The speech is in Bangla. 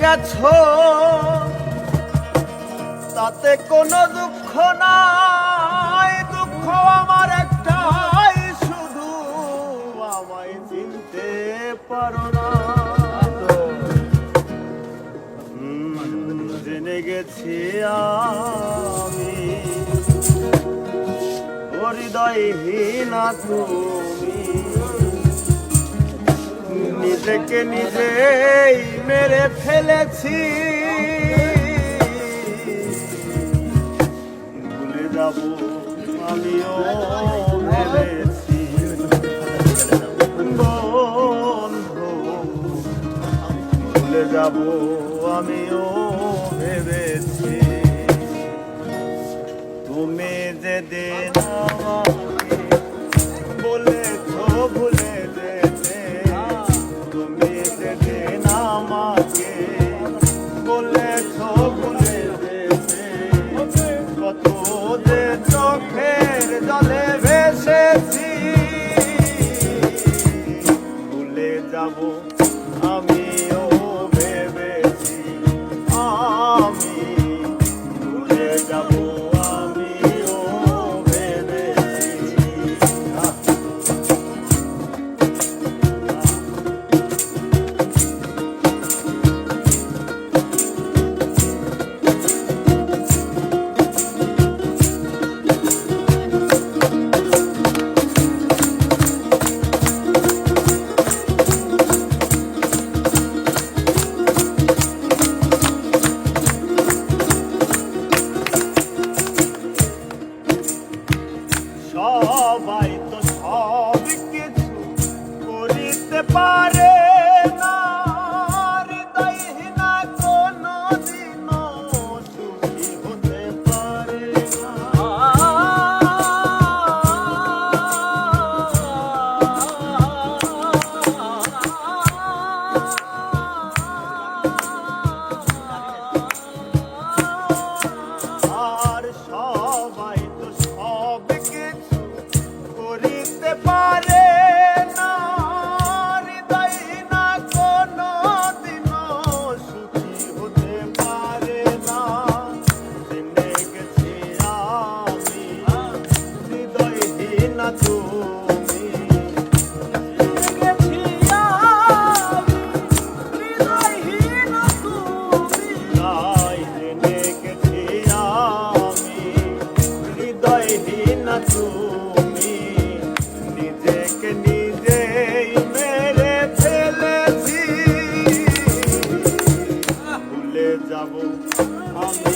গেছো তাতে কোনো দুঃখ নাই, দুঃখ আমার একটাই, শুধু আমায় চিনতে পারো না। জেনে গেছি আমি হৃদয়হীনা তুমি, নিজেকে নিজেই মেরে ফেলেছি। ভুলে যাব আমিও ভেবেছি বন্ধু, ভুলে যাব আমিও ভেবেছি। তুমি যেদিন আমাকে বলেছো ভুলে যেতে, তুমি যেদিন আমাকে বলেছো ভুলে যেতে, কত যে চোখের জলে ভেসেছি। ভুলে যাব আমিও ভেবেছি, আমি ভুলে যাব আমিও ভেবেছি। সবাই তো সব কিছু করিতে পারে না, হৃদয়হীনা কোনো দিনও সুখী হতে পারে না। আর সবাই তো সব কিছু করিতে পারে না, হৃদয়হীনা কোনো দিনও সুখী হতে পারে না। জেনে গেছি আমি হৃদয়হীনা তুমি, জেনে গেছি আমি হৃদয়হীনা তুমি, তাই জেনে গেছি আমি হৃদয়হীনা তুমি, নিজেকে নিজেই মেরে ফেলেছি। ভুলে যাব আমি